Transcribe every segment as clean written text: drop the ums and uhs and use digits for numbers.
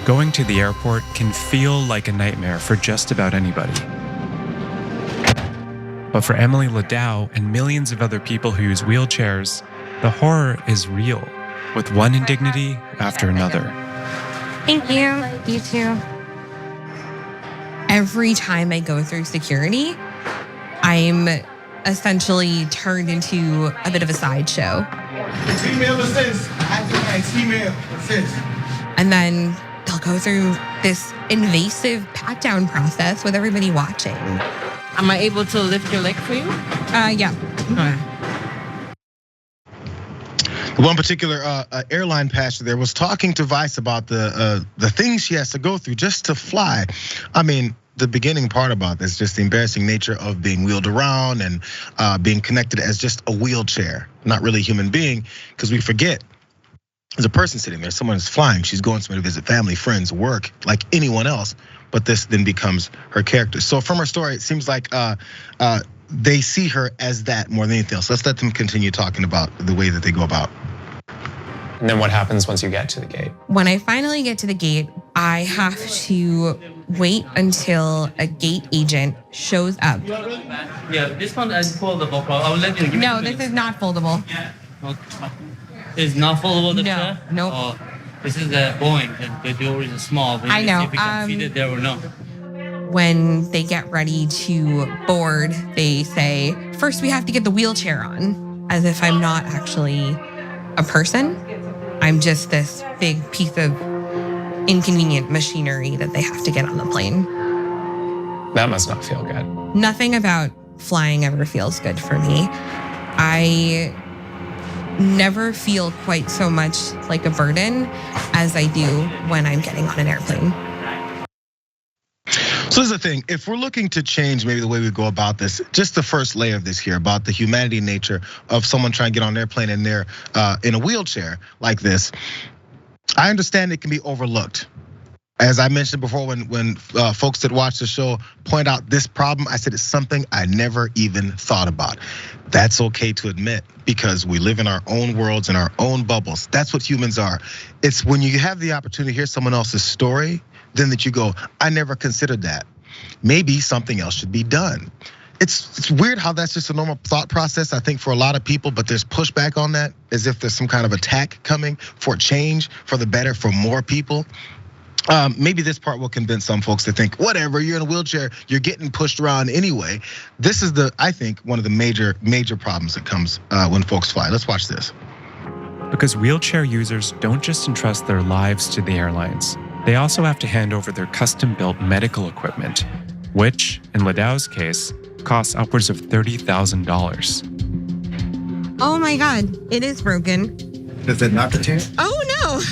Going to the airport can feel like a nightmare for just about anybody. But for Emily Ladau and millions of other people who use wheelchairs, the horror is real, with one indignity after another. Thank you. You too. Every time I go through security, I'm essentially turned into a bit of a sideshow. Email assist. Email assist. And then they'll go through this invasive pat-down process with everybody watching. Am I able to lift your leg for you? Yeah. One particular airline passenger there was talking to Vice about the things she has to go through just to fly. I mean, the beginning part about this, just the embarrassing nature of being wheeled around and being connected as just a wheelchair, not really a human being, because we forget there's a person sitting there, someone is flying, she's going somewhere to visit family, friends, work, like anyone else, but this then becomes her character. So from her story, it seems like they see her as that more than anything else. Let's let them continue talking about the way that they go about. And then what happens once you get to the gate? When I finally get to the gate, I have to wait until a gate agent shows up. Yeah, this one is foldable. I will let you. No, this is not foldable. It's not foldable. No, nope. Oh, this is the Boeing. The door is small. I know. If we can feed it there or not. When they get ready to board, they say, first we have to get the wheelchair on, as if I'm not actually a person. I'm just this big piece of inconvenient machinery that they have to get on the plane. That must not feel good. Nothing about flying ever feels good for me. I never feel quite so much like a burden as I do when I'm getting on an airplane. So this is the thing, if we're looking to change maybe the way we go about this, just the first layer of this here about the humanity nature of someone trying to get on an airplane and they're in a wheelchair like this, I understand it can be overlooked. As I mentioned before, when folks that watch the show point out this problem, I said it's something I never even thought about. That's okay to admit because we live in our own worlds and our own bubbles. That's what humans are. It's when you have the opportunity to hear someone else's story, then that you go, I never considered that. Maybe something else should be done. It's weird how that's just a normal thought process, I think, for a lot of people, but there's pushback on that as if there's some kind of attack coming for change, for the better, for more people. Maybe this part will convince some folks to think, whatever, you're in a wheelchair, you're getting pushed around anyway. This is I think, one of the major problems that comes when folks fly. Let's watch this. Because wheelchair users don't just entrust their lives to the airlines. They also have to hand over their custom-built medical equipment, which, in Ladau's case, costs upwards of $30,000. Oh my God, it is broken. Is it not the chair? Oh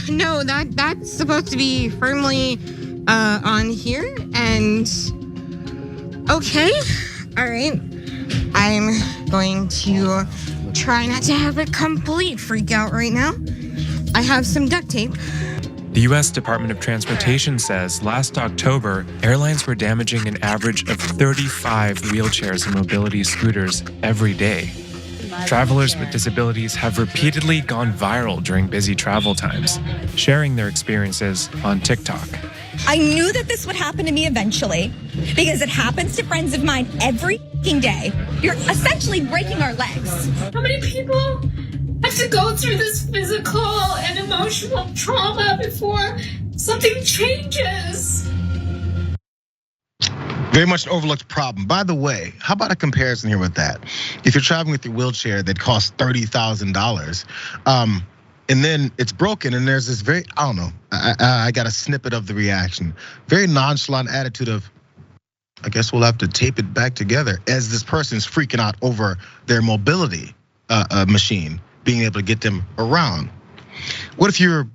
no, that's supposed to be firmly on here and okay, all right. I'm going to try not to have a complete freak out right now. I have some duct tape. The US Department of Transportation says last October, airlines were damaging an average of 35 wheelchairs and mobility scooters every day. Travelers with disabilities have repeatedly gone viral during busy travel times, sharing their experiences on TikTok. I knew that this would happen to me eventually because it happens to friends of mine every day. You're essentially breaking our legs. How many people have to go through this physical and emotional trauma before something changes? Very much an overlooked problem. By the way, how about a comparison here with that? If you're traveling with your wheelchair that costs $30,000, and then it's broken, and there's this very, I don't know, I got a snippet of the reaction. Very nonchalant attitude of, I guess we'll have to tape it back together, as this person's freaking out over their mobility machine, being able to get them around. What if you're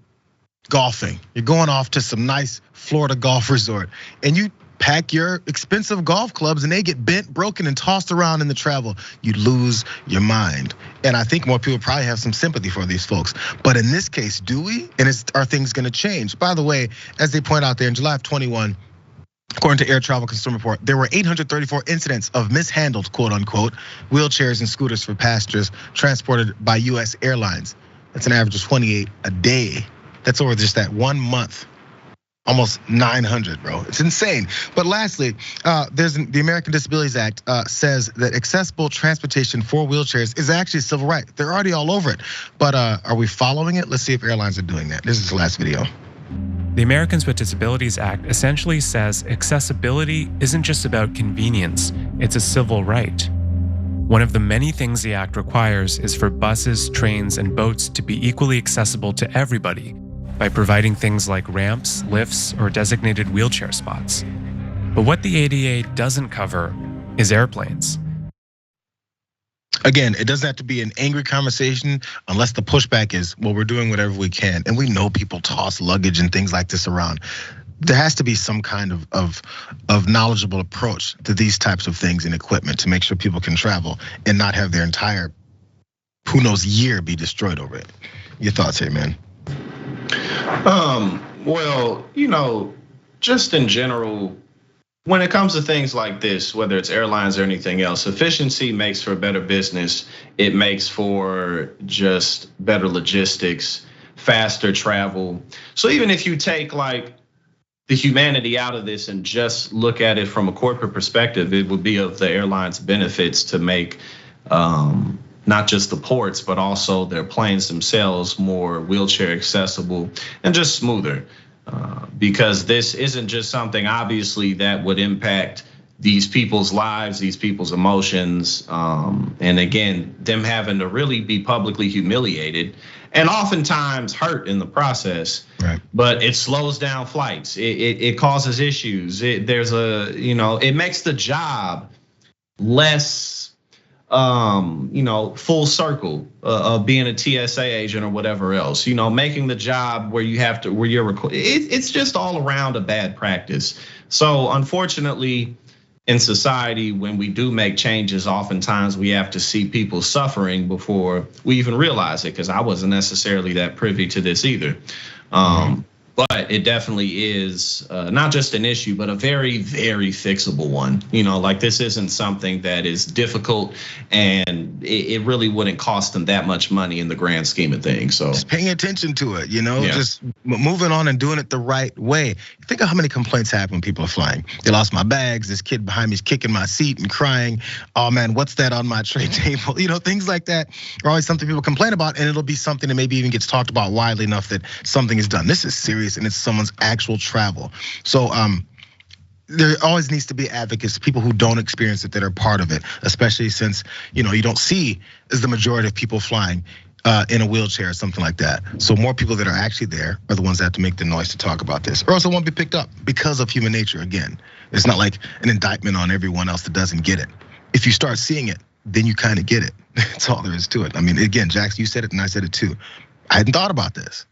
golfing? You're going off to some nice Florida golf resort, and you pack your expensive golf clubs and they get bent, broken, and tossed around in the travel. You lose your mind. And I think more people probably have some sympathy for these folks. But in this case, do we? And are things gonna change? By the way, as they point out there, in July of 21, according to Air Travel Consumer Report, there were 834 incidents of mishandled, quote unquote, wheelchairs and scooters for passengers transported by US Airlines. That's an average of 28 a day. That's over just that 1 month. almost 900, bro. It's insane. But lastly, the American Disabilities Act says that accessible transportation for wheelchairs is actually a civil right. They're already all over it. But are we following it? Let's see if airlines are doing that. This is the last video. The Americans with Disabilities Act essentially says accessibility isn't just about convenience, it's a civil right. One of the many things the act requires is for buses, trains, and boats to be equally accessible to everybody by providing things like ramps, lifts, or designated wheelchair spots. But what the ADA doesn't cover is airplanes. Again, it doesn't have to be an angry conversation unless the pushback is, well, we're doing whatever we can. And we know people toss luggage and things like this around. There has to be some kind of knowledgeable approach to these types of things and equipment to make sure people can travel and not have their entire, who knows, year be destroyed over it. Your thoughts here, man? Well, just in general, when it comes to things like this, whether it's airlines or anything else, efficiency makes for better business. It makes for just better logistics, faster travel. So even if you take like the humanity out of this and just look at it from a corporate perspective, it would be of the airlines' benefits to make not just the ports, but also their planes themselves more wheelchair accessible and just smoother. Because this isn't just something obviously that would impact these people's lives, these people's emotions, and again, them having to really be publicly humiliated and oftentimes hurt in the process. Right. But it slows down flights. It causes issues. It makes the job less full circle of being a TSA agent or whatever else, making the job where it's just all around a bad practice. So unfortunately, in society, when we do make changes, oftentimes we have to see people suffering before we even realize it, because I wasn't necessarily that privy to this either. But it definitely is not just an issue, but a very, very fixable one. Like this isn't something that is difficult, and it really wouldn't cost them that much money in the grand scheme of things. So just paying attention to it, just moving on and doing it the right way. Think of how many complaints happen when people are flying. They lost my bags. This kid behind me is kicking my seat and crying. Oh man, what's that on my tray table? Things like that are always something people complain about, and it'll be something that maybe even gets talked about widely enough that something is done. This is serious, and it's someone's actual travel. So there always needs to be advocates, people who don't experience it that are part of it, especially since you don't see as the majority of people flying in a wheelchair or something like that. So more people that are actually there are the ones that have to make the noise to talk about this, or else it won't be picked up because of human nature. Again, it's not like an indictment on everyone else that doesn't get it. If you start seeing it, then you kind of get it. That's all there is to it. I mean, again, Jackson, you said it and I said it too. I hadn't thought about this.